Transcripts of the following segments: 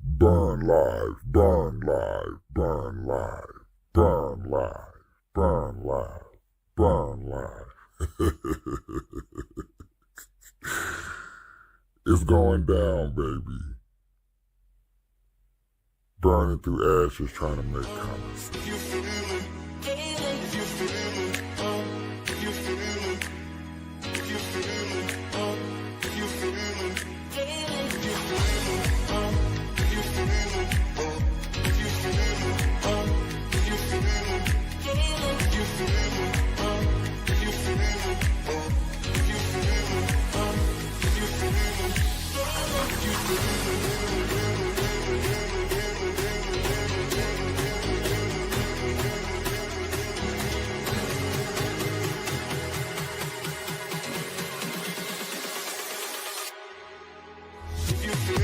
Burn live, burn live, burn live, burn live, burn live, burn live. It's going down, baby. Burning through ashes trying to make comments. If you feel it, if you feel it, if you feel it, if you feel it, if you feel it, if you feel it, if you feel it, if you feel it, if you feel it, if you feel it, if you feel it, if you feel it, if you feel it, if you feel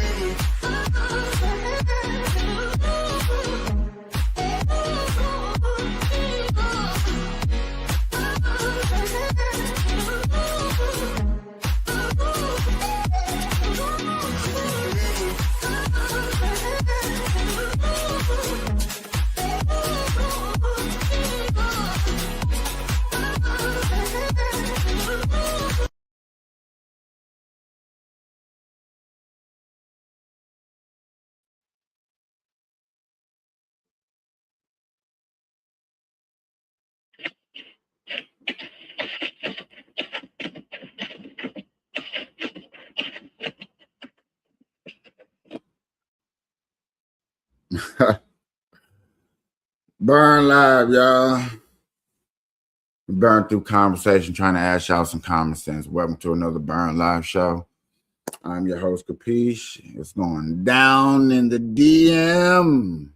Burn live, y'all. Burn through conversation, trying to ask y'all some common sense. Welcome to another Burn Live show. I'm your host, Capiche. It's going down in the DM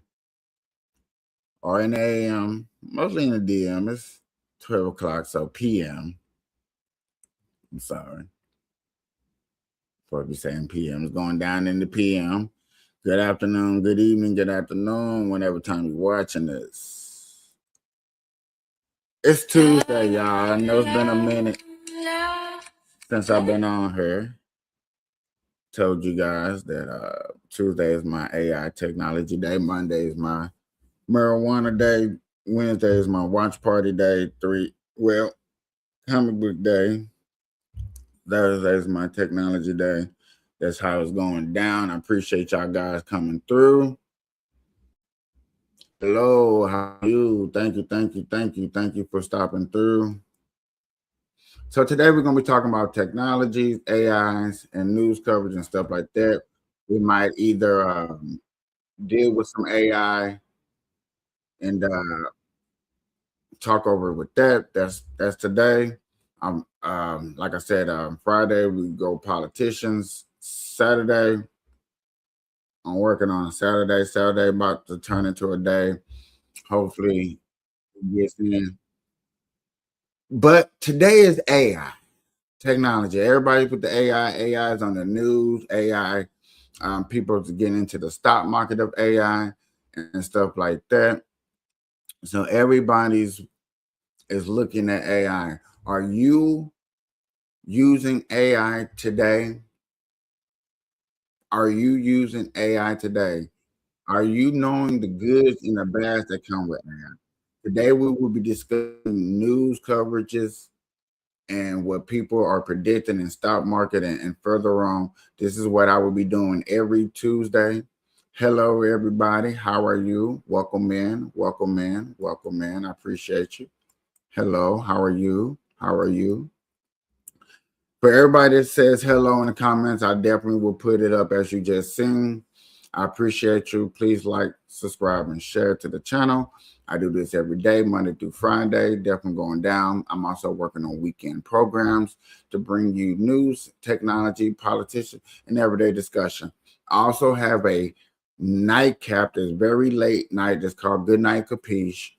or in the AM, mostly in the DM. It's 12 o'clock, so PM. I'm sorry. Before we saying PM, it's going down in the PM. Good afternoon, good evening, good afternoon, whenever time you're watching this. It's Tuesday, y'all. I know it's been a minute since I've been on here. Told you guys that Tuesday is my AI technology day. Monday is my marijuana day. Wednesday is my watch party day. Comic book day. Thursday is my technology day. That's how it's going down. I appreciate y'all guys coming through. Hello, how are you? Thank you for stopping through. So today we're going to be talking about technologies, AIs, and news coverage and stuff like that. We might either deal with some AI and talk over with that. That's today. Like I said, Friday we go politicians. Saturday, I'm working on a Saturday. Saturday about to turn into a day. Hopefully, it gets in. But today is AI technology. Everybody put the AI. AI is on the news. AI. People are getting into the stock market of AI and stuff like that. So everybody's is looking at AI. Are you using AI today? Are you using AI today? Are you knowing the goods and the bads that come with AI? Today we will be discussing news coverages and what people are predicting in stock market and further on. This is what I will be doing every Tuesday. Hello, everybody. How are you? Welcome in. Welcome in. Welcome in. I appreciate you. Hello. How are you? How are you? For everybody that says hello in the comments, I definitely will put it up as you just seen. I appreciate you. Please like, subscribe, and share to the channel. I do this every day, Monday through Friday, definitely going down. I'm also working on weekend programs to bring you news, technology, politics, and everyday discussion. I also have a nightcap that's very late night that's called Good Night Capiche.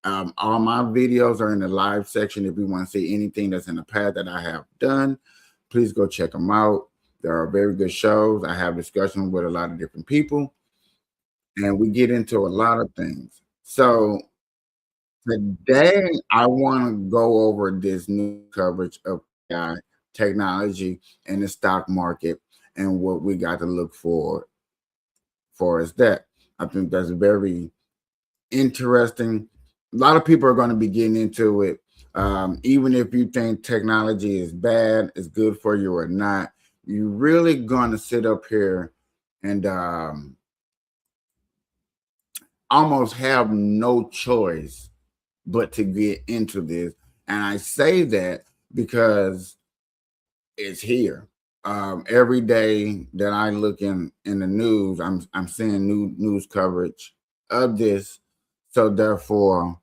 All my videos are in the live section. If you want to see anything that's in the past that I have done, please go check them out. There are very good shows. I have discussions with a lot of different people, and we get into a lot of things. So today, I want to go over this new coverage of AI technology and the stock market and what we got to look for. far as that. I think that's very interesting. A lot of people are going to be getting into it. Even if you think technology is bad, is good for you or not, you're really going to sit up here and almost have no choice but to get into this. And I say that because it's here. Every day that I look in the news, I'm seeing new news coverage of this. So therefore,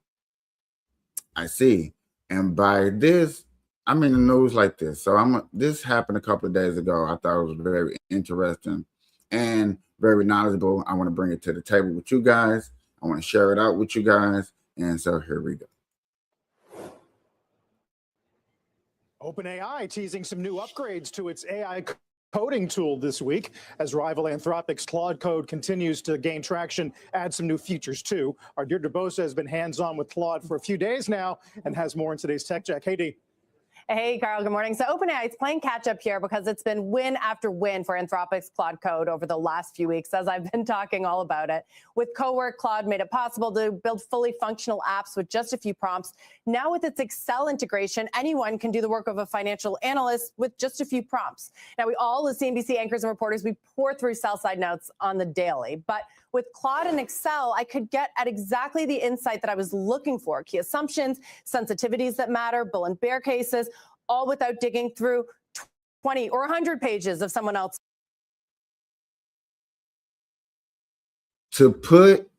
I see. And by this, I'm in the news like this. So this happened a couple of days ago. I thought it was very interesting and very knowledgeable. I want to bring it to the table with you guys. I want to share it out with you guys. And so here we go. OpenAI teasing some new upgrades to its AI coding tool this week as rival Anthropic's Claude Code continues to gain traction, add some new features too. Our Deirdre Bosa has been hands-on with Claude for a few days now and has more in today's Tech Jack. Hey, Dee. Hey, Carl, good morning. So OpenAI is playing catch up here because it's been win after win for Anthropic's Claude Code over the last few weeks, as I've been talking all about it. With Cowork, Claude made it possible to build fully functional apps with just a few prompts. Now with its Excel integration, anyone can do the work of a financial analyst with just a few prompts. Now we all, as CNBC anchors and reporters, we pour through sell-side notes on the daily, but with Claude and Excel, I could get at exactly the insight that I was looking for: key assumptions, sensitivities that matter, bull and bear cases, all without digging through 20 or 100 pages of someone else. To put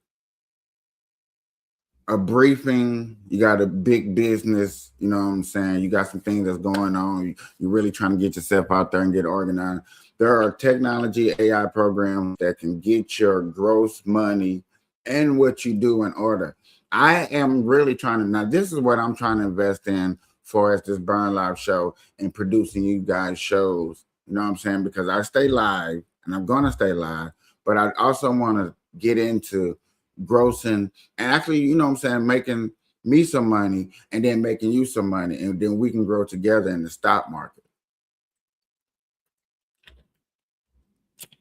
a briefing, you got a big business, you know what I'm saying? You got some things that's going on. You're really trying to get yourself out there and get organized. There are technology AI programs that can get your gross money and what you do in order. I am really trying to, now this is what I'm trying to invest in for as this Burn Live show and producing you guys shows, you know what I'm saying? Because I stay live and I'm going to stay live, but I also want to get into grossing and actually, you know what I'm saying, making me some money and then making you some money, and then we can grow together in the stock market.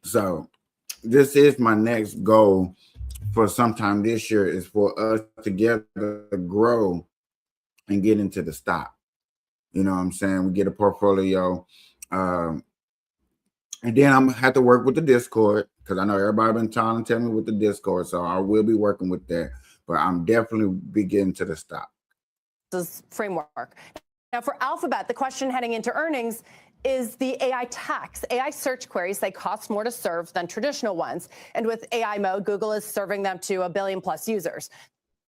So this is my next goal for sometime this year, is for us together to grow and get into the stock. You know what I'm saying? We get a portfolio. And then I'm gonna have to work with the Discord, because I know everybody been trying to tell me with the Discord. So I will be working with that, but I'm definitely be getting to the stock. This framework. Now for Alphabet, the question heading into earnings is the AI tax. AI search queries, they cost more to serve than traditional ones. And with AI mode, Google is serving them to 1 billion plus users.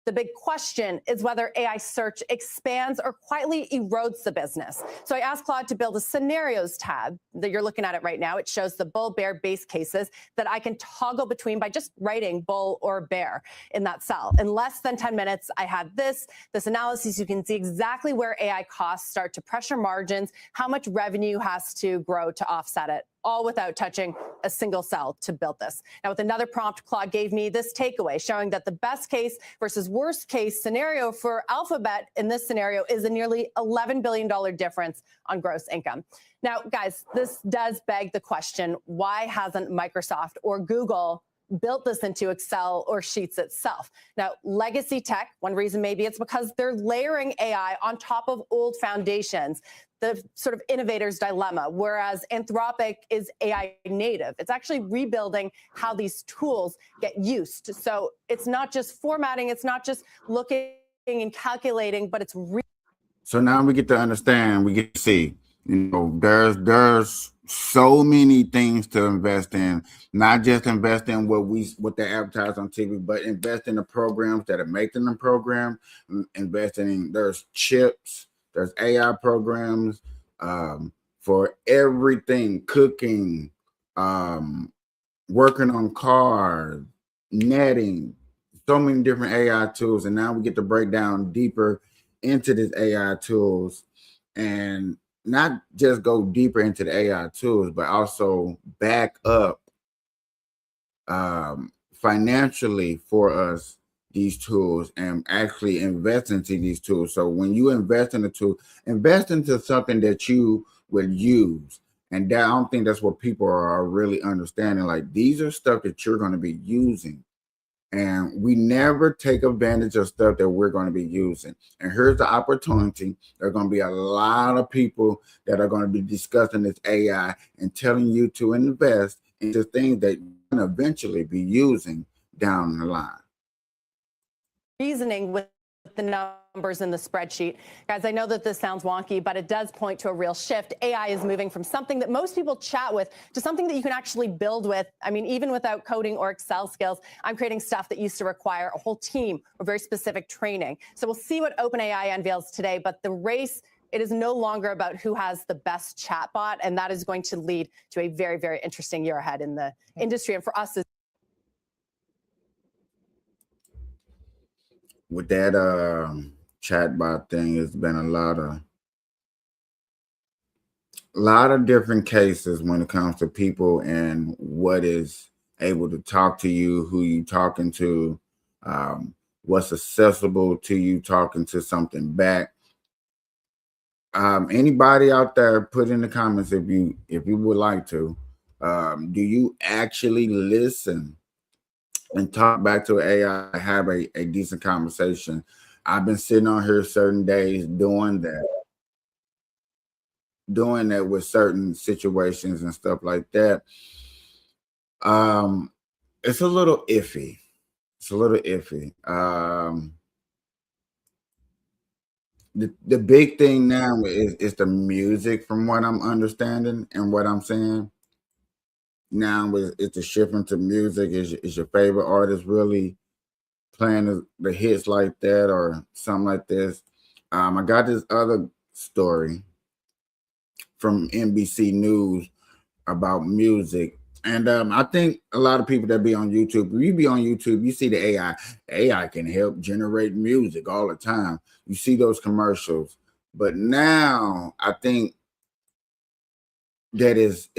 The big question is whether AI search expands or quietly erodes the business. So I asked Claude to build a scenarios tab that you're looking at it right now. It shows the bull bear base cases that I can toggle between by just writing bull or bear in that cell. In less than 10 minutes, I had this analysis. You can see exactly where AI costs start to pressure margins, how much revenue has to grow to offset it, all without touching a single cell to build this. Now, with another prompt, Claude gave me this takeaway showing that the best case versus worst case scenario for Alphabet in this scenario is a nearly $11 billion difference on gross income. Now, guys, this does beg the question, why hasn't Microsoft or Google built this into Excel or Sheets itself? Now, legacy tech, one reason maybe it's because they're layering AI on top of old foundations, the sort of innovator's dilemma, whereas Anthropic is AI native. It's actually rebuilding how these tools get used. So it's not just formatting, it's not just looking and calculating, but it's so now we get to understand, we get to see, you know, there's so many things to invest in, not just invest in what they advertise on TV, but invest in the programs that are making the program, investing in, there's chips, there's AI programs for everything, cooking, working on cars, netting, so many different AI tools. And now we get to break down deeper into these AI tools and not just go deeper into the AI tools, but also back up financially for us these tools and actually invest into these tools. So when you invest in a tool, invest into something that you will use. And that, I don't think that's what people are really understanding. Like, these are stuff that you're going to be using. And we never take advantage of stuff that we're going to be using. And here's the opportunity. There are going to be a lot of people that are going to be discussing this AI and telling you to invest into things that you're going to eventually be using down the line. Reasoning with the numbers in the spreadsheet. Guys, I know that this sounds wonky, but it does point to a real shift. AI is moving from something that most people chat with to something that you can actually build with. I mean, even without coding or Excel skills, I'm creating stuff that used to require a whole team or very specific training. So we'll see what OpenAI unveils today, but the race, it is no longer about who has the best chatbot, and that is going to lead to a very, very interesting year ahead in the industry. And for us, with that chatbot thing, it's been a lot of different cases when it comes to people and what is able to talk to you, who you talking to, what's accessible to you talking to something back. Anybody out there, put in the comments if you would like to. Do you actually listen and talk back to AI, have a decent conversation? I've been sitting on here certain days doing that with certain situations and stuff like that. It's a little iffy. The big thing now is the music, from what I'm understanding and what I'm saying. Now it's a shift into music. Is your favorite artist really playing the hits like that or something like this? I got this other story from NBC News about music. And I think a lot of people that be on YouTube, if you be on YouTube, you see the AI. AI can help generate music all the time. You see those commercials. But now I think that is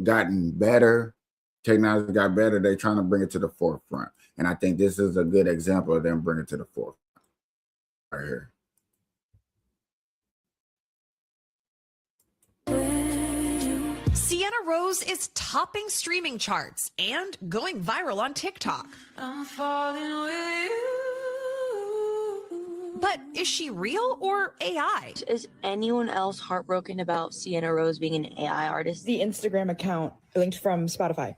gotten better. Technology got better. They're trying to bring it to the forefront. And I think this is a good example of them bringing it to the forefront right here. Sienna Rose is topping streaming charts and going viral on TikTok. I'm falling with you. But is she real or AI? Is anyone else heartbroken about Sienna Rose being an AI artist? The Instagram account linked from Spotify.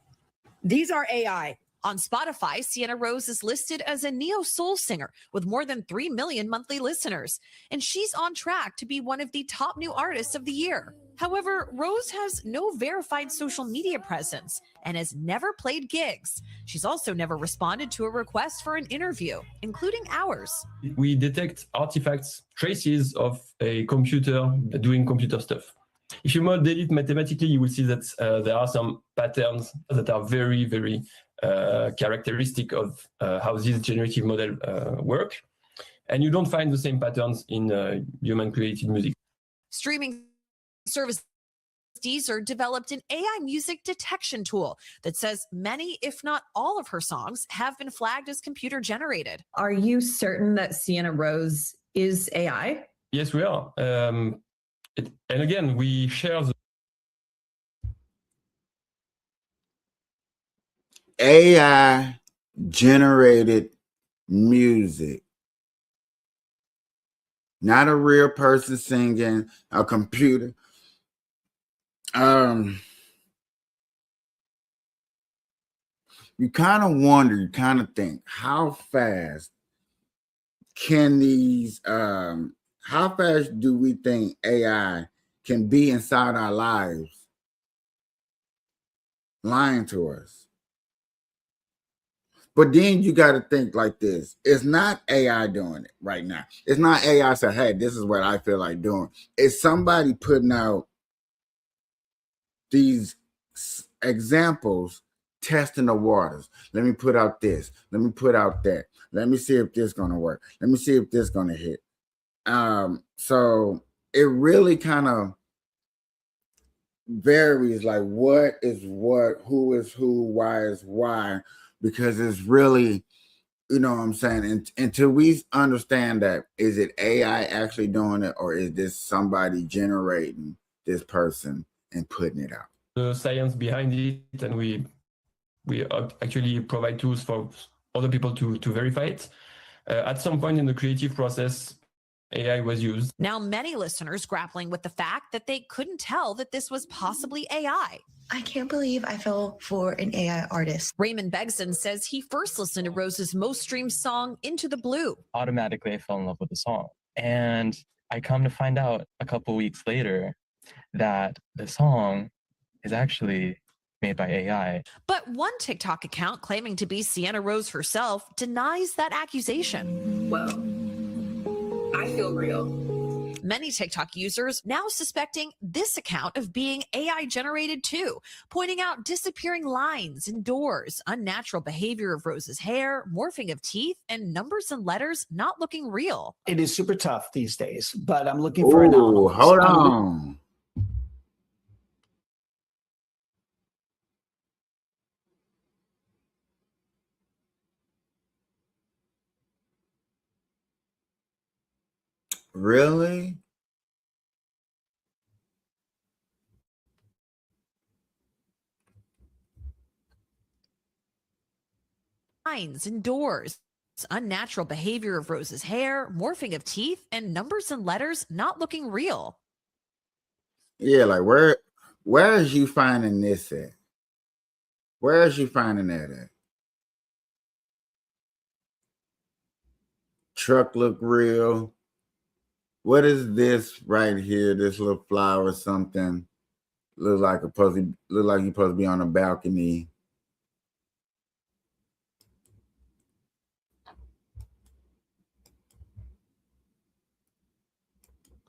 These are AI. On Spotify, Sienna Rose is listed as a neo-soul singer with more than 3 million monthly listeners, and she's on track to be one of the top new artists of the year. However, Rose has no verified social media presence and has never played gigs. She's also never responded to a request for an interview, including ours. We detect artifacts, traces of a computer doing computer stuff. If you model it mathematically, you will see that there are some patterns that are very, very characteristic of how this generative model work. And you don't find the same patterns in human-created music. Streaming service Deezer developed an AI music detection tool that says many, if not all of her songs have been flagged as computer generated. Are you certain that Sienna Rose is AI? Yes, we are. And again, we share the AI generated music. Not a real person singing, a computer. You kind of wonder, you kind of think, how fast can these, how fast do we think AI can be inside our lives, lying to us? But then you got to think like this. It's not AI doing it right now. It's not AI saying, hey, this is what I feel like doing. It's somebody putting out these examples, testing the waters. Let me put out this. Let me put out that. Let me see if this is going to work. Let me see if this is going to hit. So it really kind of varies, like what is what, who is who, why is why, because it's really, you know what I'm saying? And until we understand that, is it AI actually doing it, or is this somebody generating this person and putting it out. The science behind it, and we actually provide tools for other people to verify it. At some point in the creative process, AI was used. Now, many listeners grappling with the fact that they couldn't tell that this was possibly AI. I can't believe I fell for an AI artist. Raymond Begson says he first listened to Rose's most streamed song, Into the Blue. Automatically, I fell in love with the song. And I come to find out a couple weeks later that the song is actually made by AI. But one TikTok account claiming to be Sienna Rose herself denies that accusation. Well, I feel real. Many TikTok users now suspecting this account of being AI generated too, pointing out disappearing lines and doors, unnatural behavior of Rose's hair, morphing of teeth, and numbers and letters not looking real. It is super tough these days, but I'm looking for anomalies. Hold on. Really? Lines and doors, unnatural behavior of Rose's hair, morphing of teeth, and numbers and letters not looking real. Yeah, like where is you finding this at? Where is you finding that at? Truck look real. What is this right here? This little flower, something look like you're supposed to be on a balcony.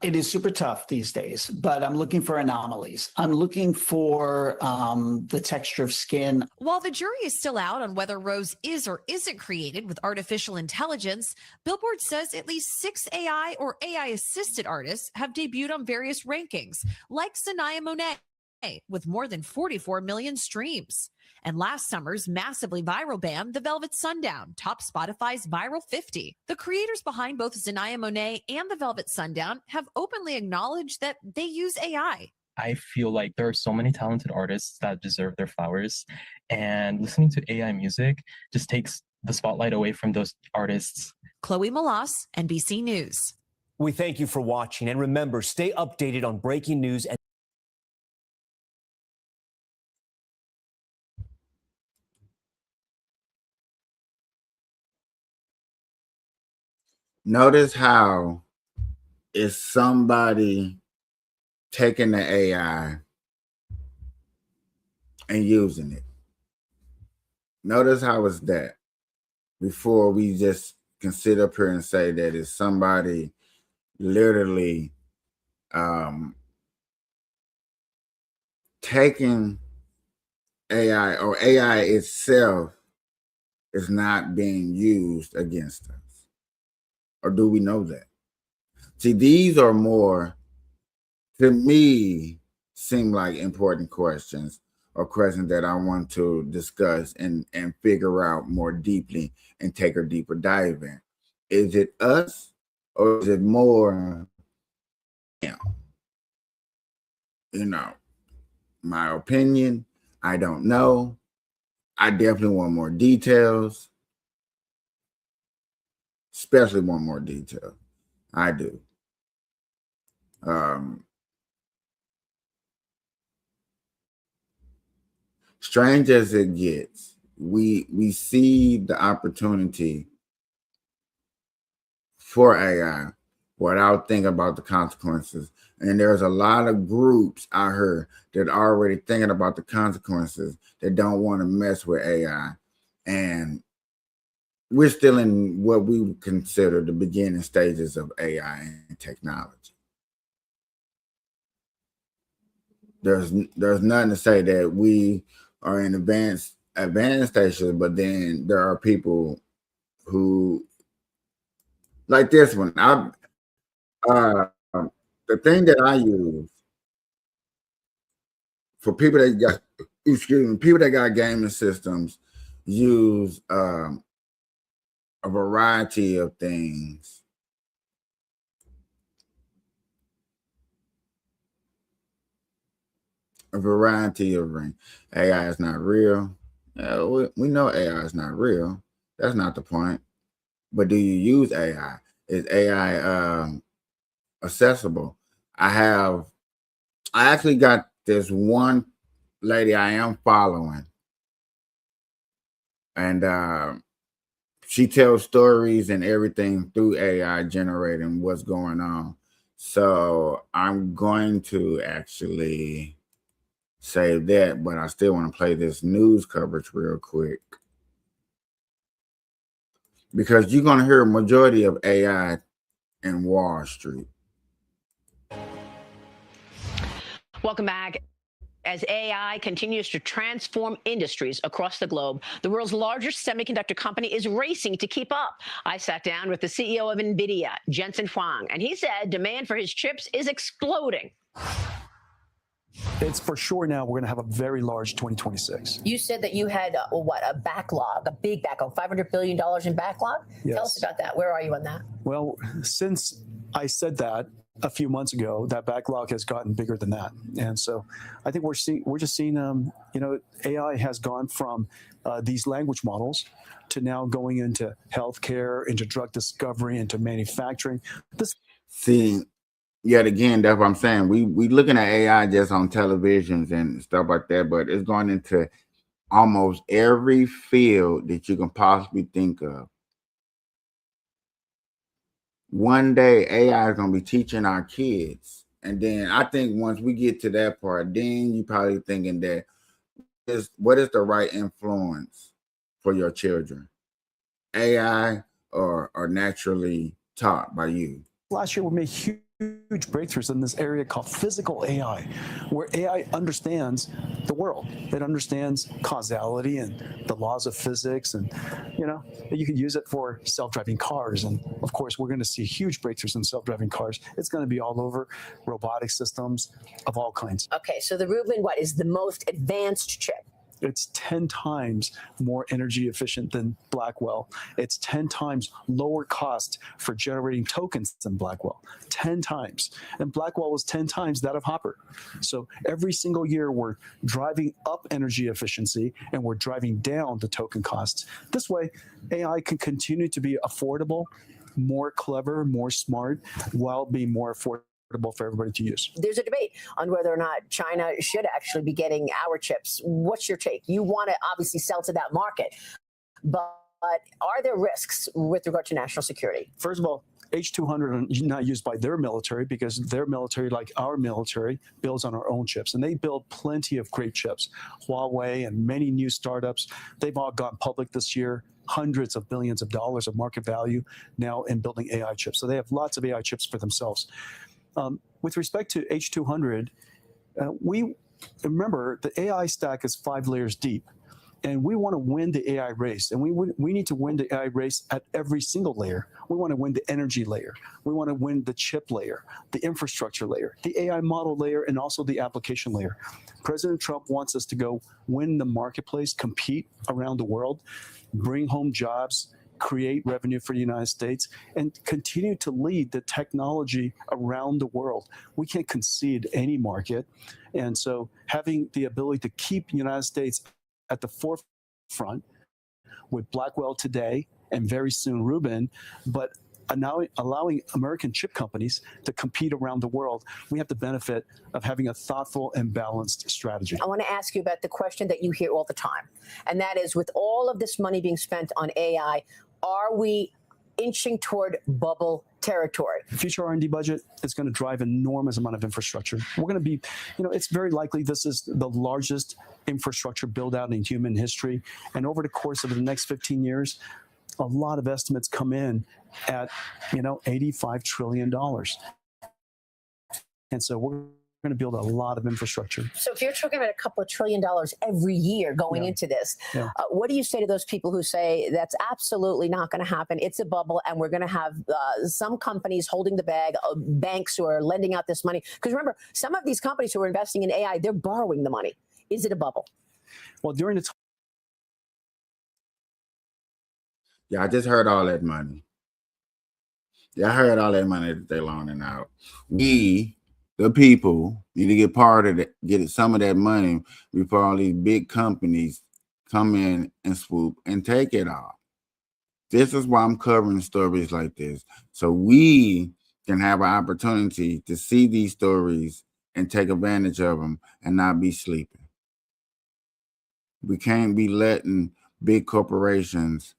It is super tough these days, but I'm looking for anomalies. I'm looking for the texture of skin. While the jury is still out on whether Rose is or isn't created with artificial intelligence, Billboard says at least 6 AI or AI-assisted artists have debuted on various rankings, like Sanaya Monet, with more than 44 million streams. And last summer's massively viral band, The Velvet Sundown, topped Spotify's Viral 50. The creators behind both Sanaya Monet and The Velvet Sundown have openly acknowledged that they use AI. I feel like there are so many talented artists that deserve their flowers, and listening to AI music just takes the spotlight away from those artists. Chloe Malas, NBC News. We thank you for watching, and remember, stay updated on breaking news and Notice how is somebody taking the AI and using it. Notice how it's that before we just can sit up here and say that it's somebody literally taking AI, or AI itself is not being used against us. Or do we know that? See, these are more, to me, seem like important questions, or questions that I want to discuss and figure out more deeply and take a deeper dive in. Is it us, or is it more, you know, my opinion? I don't know. I definitely want more details. Especially want more detail. I do. Strange as it gets, we see the opportunity for AI without thinking about the consequences. And there's a lot of groups out here that are already thinking about the consequences, that don't want to mess with AI. And we're still in what we would consider the beginning stages of AI and technology. There's nothing to say that we are in advanced stages, but then there are people who, like this one. The thing that I use for people that got, people that got gaming systems use a variety of things. a variety of rings. AI is not real. We know AI is not real. That's not the point. But do you use AI? Is AI accessible? I actually got this one lady I am following, and she tells stories and everything through AI generating what's going on. So I'm going to actually save that, but I still want to play this news coverage real quick, because you're going to hear a majority of AI in Wall Street. Welcome back. As AI continues to transform industries across the globe, the world's largest semiconductor company is racing to keep up. I sat down with the CEO of NVIDIA, Jensen Huang, and he said demand for his chips is exploding. It's for sure now we're going to have a very large 2026. You said that you had a backlog, a big backlog, $500 billion in backlog? Yes. Tell us about that. Where are you on that? Well, since I said that a few months ago, that backlog has gotten bigger than that. And so I think we're just seeing, AI has gone from these language models to now going into healthcare, into drug discovery, into manufacturing. See, yet again, that's what I'm saying. We looking at AI just on televisions and stuff like that, but it's going into almost every field that you can possibly think of. One day AI is going to be teaching our kids. And then I think once we get to that part, then you probably thinking that what is the right influence for your children? AI or naturally taught by you? Last year, we made huge breakthroughs in this area called physical AI, where AI understands the world. It understands causality and the laws of physics, and you can use it for self-driving cars. And of course, we're going to see huge breakthroughs in self-driving cars. It's going to be all over, robotic systems of all kinds. Okay, so the Rubin, is the most advanced chip? It's 10 times more energy efficient than Blackwell. It's 10 times lower cost for generating tokens than Blackwell. 10 times. And Blackwell was 10 times that of Hopper. So every single year, we're driving up energy efficiency and we're driving down the token costs. This way, AI can continue to be affordable, more clever, more smart, while being more affordable for everybody to use. There's a debate on whether or not China should actually be getting our chips. What's your take? You want to obviously sell to that market, but are there risks with regard to national security? First of all, H200 are not used by their military, because their military, like our military, builds on our own chips. And they build plenty of great chips. Huawei and many new startups, they've all gone public this year. Hundreds of billions of dollars of market value now in building AI chips. So they have lots of AI chips for themselves. With respect to H200, we remember the AI stack is 5 layers deep, and we want to win the AI race. And we need to win the AI race at every single layer. We want to win the energy layer. We want to win the chip layer, the infrastructure layer, the AI model layer, and also the application layer. President Trump wants us to go win the marketplace, compete around the world, bring home jobs, create revenue for the United States, and continue to lead the technology around the world. We can't concede any market. And so having the ability to keep the United States at the forefront with Blackwell today and very soon Rubin, but now allowing American chip companies to compete around the world, we have the benefit of having a thoughtful and balanced strategy. I want to ask you about the question that you hear all the time, and that is, with all of this money being spent on AI, are we inching toward bubble territory? Future R&D budget is going to drive enormous amount of infrastructure. We're going to be, it's very likely this is the largest infrastructure build out in human history. And over the course of the next 15 years, a lot of estimates come in at, $85 trillion. And so we're going to build a lot of infrastructure. So if you're talking about a couple of $1 trillion every year going into this, what do you say to those people who say that's absolutely not going to happen? It's a bubble, and we're going to have some companies holding the bag, banks who are lending out this money. Because remember, some of these companies who are investing in AI, they're borrowing the money. Is it a bubble? Well, during the time. Yeah, I just heard all that money. Yeah, I heard all that money that they're loaning out. We, the people need to get part of it, get some of that money before all these big companies come in and swoop and take it all. This is why I'm covering stories like this, so we can have an opportunity to see these stories and take advantage of them and not be sleeping. We can't be letting big corporations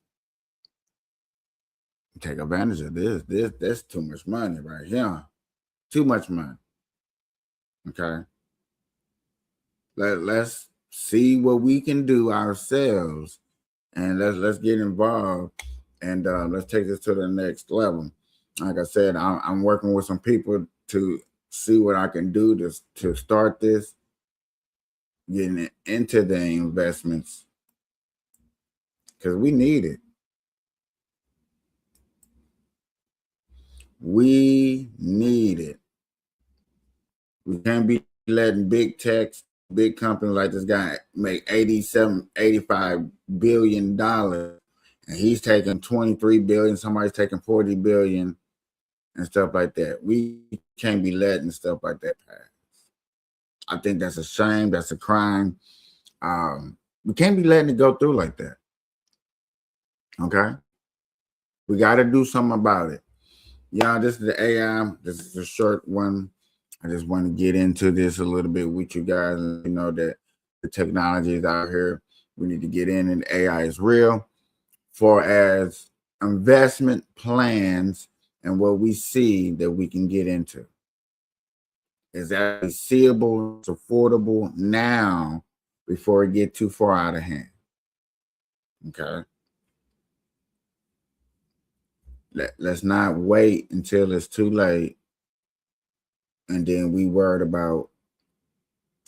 take advantage of this. That's too much money right here. Too much money. Okay. Let's see what we can do ourselves, and let's get involved, and let's take this to the next level. Like I said, I'm working with some people to see what I can do to start this, getting into the investments, because we need it. We need it. We can't be letting big techs, big companies like this guy make $85 billion, and he's taking 23 billion, somebody's taking 40 billion and stuff like that. We can't be letting stuff like that pass. I think that's a shame. That's a crime. We can't be letting it go through like that. Okay? We got to do something about it. Yeah, this is the AI. This is a short one. I just want to get into this a little bit with you guys, and you know that the technology is out here. We need to get in, and AI is real. For as investment plans and what we see that we can get into. Is that seeable, it's affordable now before it get too far out of hand. Okay. Let's not wait until it's too late and then we worried about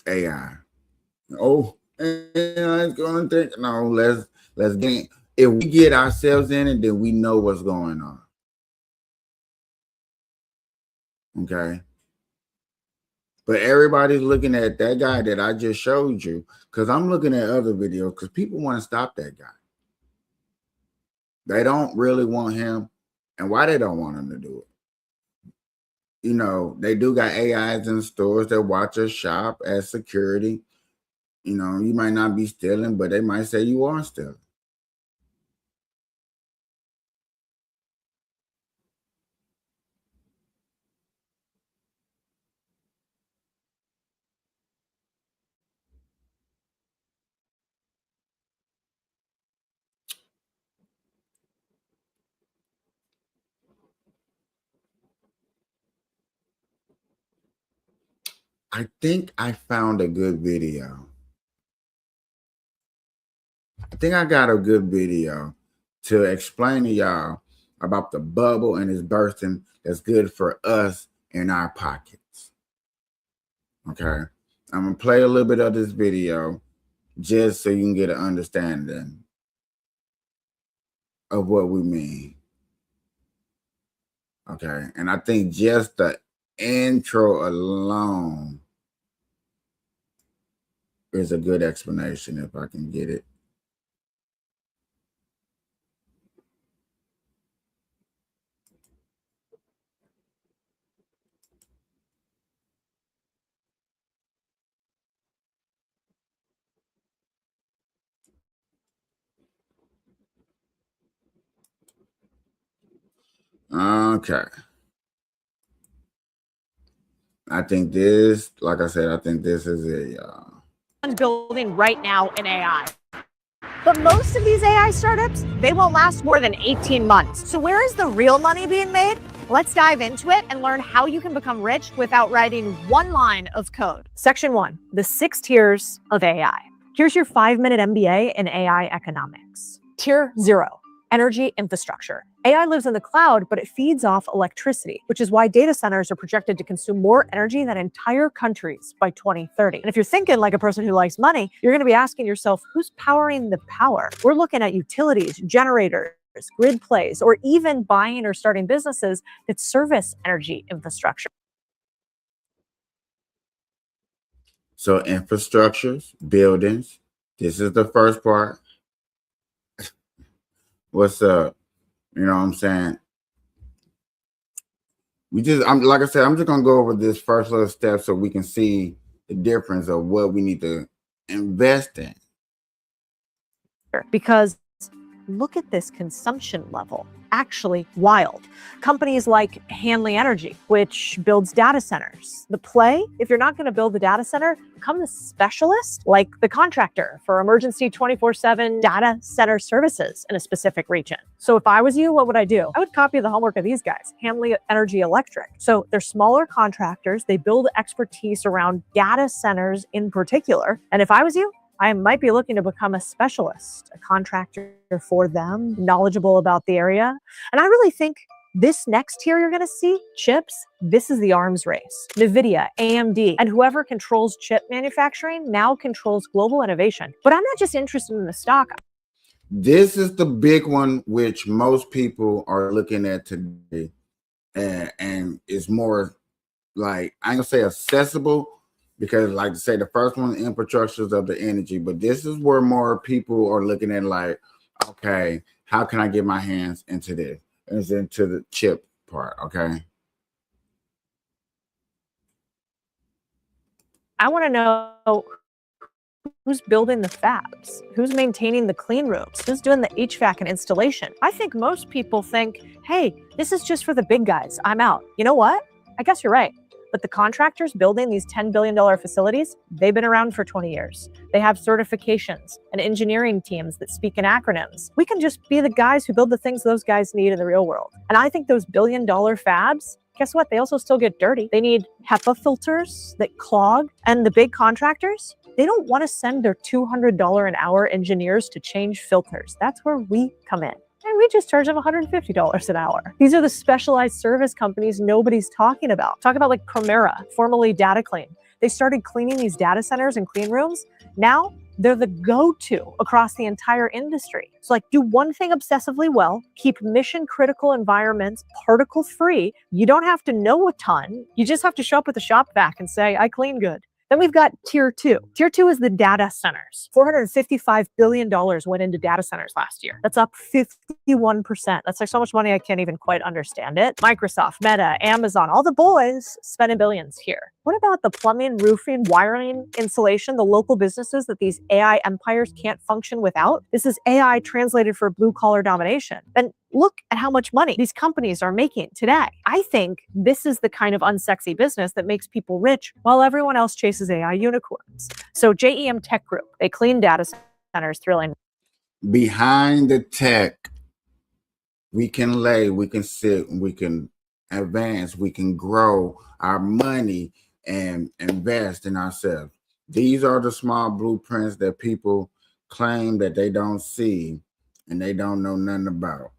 AI. Oh, AI is gonna think. No, let's get, if we get ourselves in it, then we know what's going on. Okay. But everybody's looking at that guy that I just showed you, because I'm looking at other videos because people want to stop that guy. They don't really want him. And why they don't want him to do it? You know, they do got AIs in stores that watch us shop as security. You know, you might not be stealing, but they might say you are stealing. I think I found a good video. I think I got a good video to explain to y'all about the bubble and its bursting that's good for us in our pockets. Okay. I'm going to play a little bit of this video just so you can get an understanding of what we mean. Okay. And I think just the intro alone is a good explanation if I can get it. Okay. I think this, like I said, I think this is it, y'all. Building right now in AI. But most of these AI startups, they won't last more than 18 months. So where is the real money being made? Let's dive into it and learn how you can become rich without writing one line of code. Section 1, the 6 tiers of AI. Here's your 5-minute MBA in AI economics. Tier 0, energy infrastructure. AI lives in the cloud, but it feeds off electricity, which is why data centers are projected to consume more energy than entire countries by 2030. And if you're thinking like a person who likes money, you're going to be asking yourself, who's powering the power? We're looking at utilities, generators, grid plays, or even buying or starting businesses that service energy infrastructure. So infrastructures, buildings, this is the first part. What's up? You know what I'm saying? like I said, I'm just gonna go over this first little step so we can see the difference of what we need to invest in. Because look at this consumption level. Actually wild. Companies like Hanley Energy, which builds data centers. The play, if you're not going to build the data center, become the specialist like the contractor for emergency 24/7 data center services in a specific region. So if I was you, what would I do? I would copy the homework of these guys, Hanley Energy Electric. So they're smaller contractors. They build expertise around data centers in particular. And if I was you, I might be looking to become a specialist, a contractor for them, knowledgeable about the area. And I really think this next tier you're going to see, chips, this is the arms race. NVIDIA, AMD, and whoever controls chip manufacturing now controls global innovation. But I'm not just interested in the stock. This is the big one, which most people are looking at today. And it's more like, I ain't gonna say accessible, because like I say, the first one, infrastructures of the energy, but this is where more people are looking at like, okay, how can I get my hands into this? It's into the chip part, okay? I want to know who's building the fabs, who's maintaining the clean rooms, who's doing the HVAC and installation. I think most people think, hey, this is just for the big guys. I'm out. You know what? I guess you're right. But the contractors building these $10 billion facilities, they've been around for 20 years. They have certifications and engineering teams that speak in acronyms. We can just be the guys who build the things those guys need in the real world. And I think those billion-dollar fabs, guess what? They also still get dirty. They need HEPA filters that clog. And the big contractors, they don't want to send their $200 an hour engineers to change filters. That's where we come in. And we just charge them $150 an hour. These are the specialized service companies nobody's talking about. Talk about like Promera, formerly DataClean. They started cleaning these data centers and clean rooms. Now they're the go-to across the entire industry. So like do one thing obsessively well, keep mission critical environments particle free. You don't have to know a ton. You just have to show up with a shop vac and say, I clean good. Then we've got tier two. Tier two is the data centers. $455 billion went into data centers last year. That's up 51%. That's like so much money I can't even quite understand it. Microsoft, Meta, Amazon, all the boys spending billions here. What about the plumbing, roofing, wiring, insulation, the local businesses that these AI empires can't function without? This is AI translated for blue collar domination. And look at how much money these companies are making today. I think this is the kind of unsexy business that makes people rich while everyone else chases AI unicorns. So JEM Tech Group, they clean data centers, thrilling. Behind the tech, we can lay, we can sit, we can advance, we can grow our money and invest in ourselves. These are the small blueprints that people claim that they don't see and they don't know nothing about.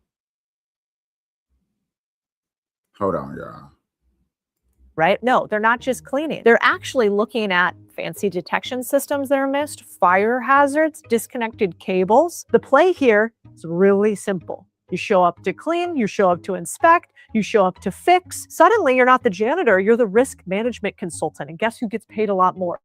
Hold on, y'all. Right? No, they're not just cleaning. They're actually looking at fancy detection systems that are missed, fire hazards, disconnected cables. The play here is really simple. You show up to clean, you show up to inspect, you show up to fix. Suddenly, you're not the janitor, you're the risk management consultant. And guess who gets paid a lot more?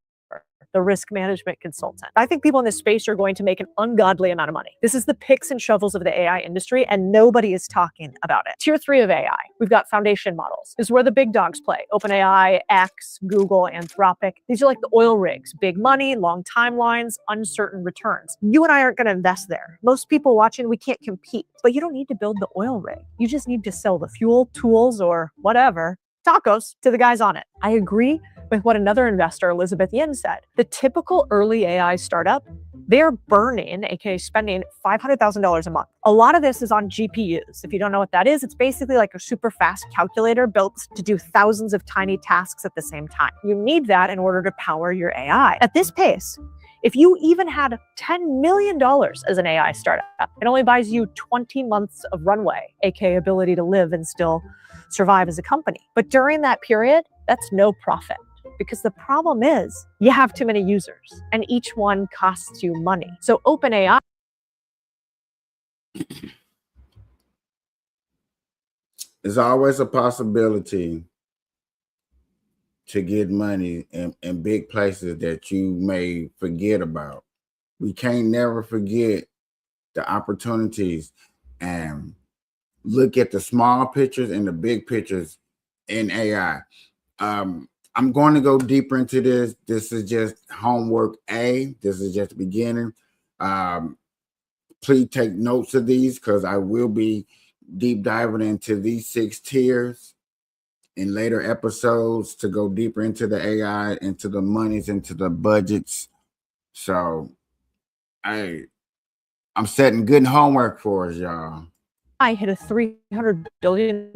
The risk management consultant. I think people in this space are going to make an ungodly amount of money. This is the picks and shovels of the AI industry, and nobody is talking about it. Tier 3 of AI, we've got foundation models. This is where the big dogs play. OpenAI, X, Google, Anthropic. These are like the oil rigs. Big money, long timelines, uncertain returns. You and I aren't going to invest there. Most people watching, we can't compete. But you don't need to build the oil rig. You just need to sell the fuel, tools, or whatever, tacos, to the guys on it. I agree with what another investor, Elizabeth Yin, said. The typical early AI startup, they're burning, aka spending $500,000 a month. A lot of this is on GPUs. If you don't know what that is, it's basically like a super fast calculator built to do thousands of tiny tasks at the same time. You need that in order to power your AI. At this pace, if you even had $10 million as an AI startup, it only buys you 20 months of runway, aka ability to live and still survive as a company. But during that period, that's no profit. Because the problem is you have too many users and each one costs you money. So OpenAI. There's always a possibility to get money in big places that you may forget about. We can't never forget the opportunities and look at the small pictures and the big pictures in AI. I'm going to go deeper into this. This is just homework A. This is just the beginning. Please take notes of these because I will be deep diving into these 6 tiers in later episodes to go deeper into the AI, into the monies, into the budgets. So I'm setting good homework for us, y'all. I hit a $300 billion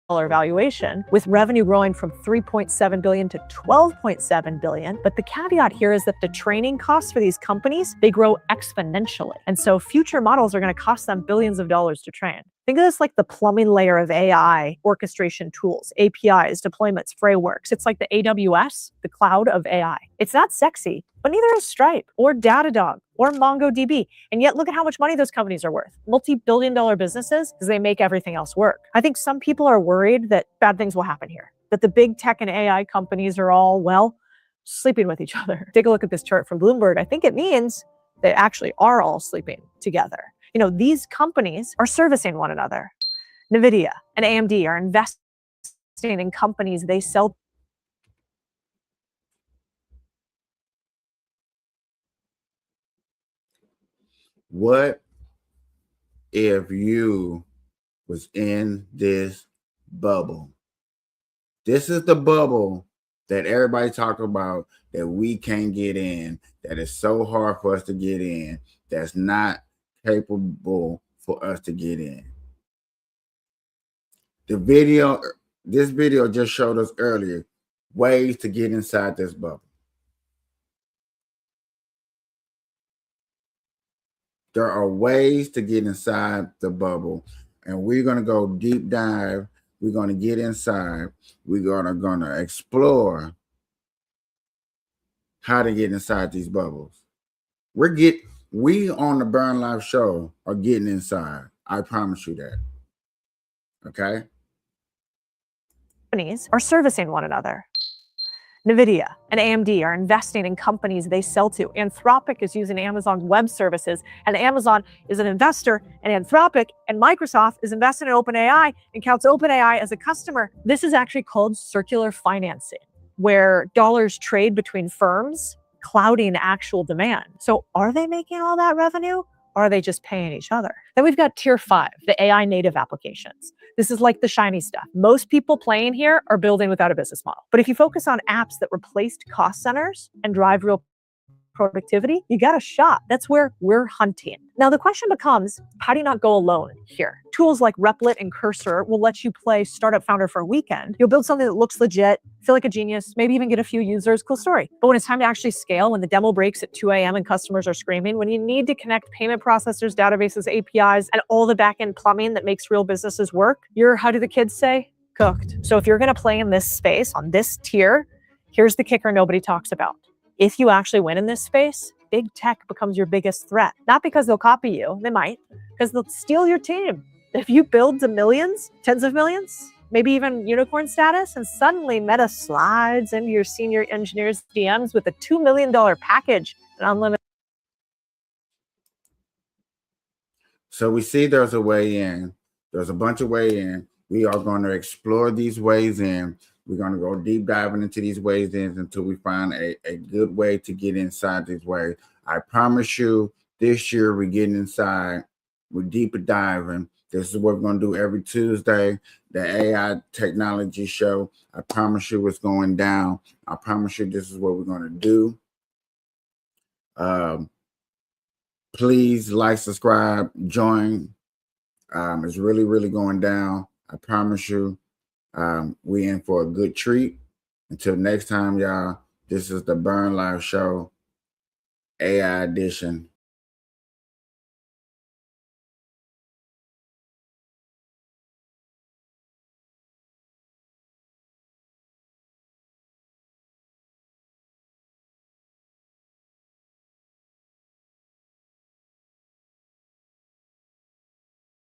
valuation, with revenue growing from 3.7 billion to 12.7 billion. But the caveat here is that the training costs for these companies, they grow exponentially. And so future models are going to cost them billions of dollars to train. Think of this like the plumbing layer of AI orchestration tools, APIs, deployments, frameworks. It's like the AWS, the cloud of AI. It's not sexy, but neither is Stripe or Datadog or MongoDB. And yet look at how much money those companies are worth. Multi-billion-dollar businesses because they make everything else work. I think some people are worried that bad things will happen here, that the big tech and AI companies are all, well, sleeping with each other. Take a look at this chart from Bloomberg. I think it means they actually are all sleeping together. You know, these companies are servicing one another. NVIDIA and AMD are investing in companies they sell. What if you was in this bubble? This is the bubble that everybody talk about that we can't get in, that is so hard for us to get in, that's not capable for us to get in. This video just showed us earlier ways to get inside this bubble. There are ways to get inside the bubble, and we're going to go deep dive. We're going to get inside. We're going to explore how to get inside these bubbles. We on the Burn Life Show are getting inside. I promise you that. Okay? Companies are servicing one another. NVIDIA and AMD are investing in companies they sell to. Anthropic is using Amazon's web services, and Amazon is an investor, and Anthropic and Microsoft is investing in OpenAI and counts OpenAI as a customer. This is actually called circular financing, where dollars trade between firms, clouding actual demand. So are they making all that revenue? Or are they just paying each other? Then we've got tier 5, the AI native applications. This is like the shiny stuff. Most people playing here are building without a business model. But if you focus on apps that replaced cost centers and drive real productivity, you got a shot. That's where we're hunting. Now, the question becomes, how do you not go alone here? Tools like Replit and Cursor will let you play startup founder for a weekend. You'll build something that looks legit, feel like a genius, maybe even get a few users, cool story. But when it's time to actually scale, when the demo breaks at 2 a.m. and customers are screaming, when you need to connect payment processors, databases, APIs, and all the back-end plumbing that makes real businesses work, you're, how do the kids say, cooked. So if you're going to play in this space on this tier, here's the kicker nobody talks about. If you actually win in this space, big tech becomes your biggest threat. Not because they'll copy you, they might, because they'll steal your team. If you build to millions, tens of millions, maybe even unicorn status, and suddenly Meta slides into your senior engineers' DMs with a $2 million package and unlimited. So we see there's a way in. There's a bunch of ways in. We are going to explore these ways in. We're going to go deep diving into these ways in until we find a good way to get inside these ways. I promise you, this year we're getting inside. We're deeper diving. This is what we're going to do every Tuesday. The AI technology show. I promise you it's going down. I promise you this is what we're going to do. Please like, subscribe, join. It's really, really going down. I promise you. We in for a good treat. Until next time, y'all, this is the Burn Life Show, AI edition.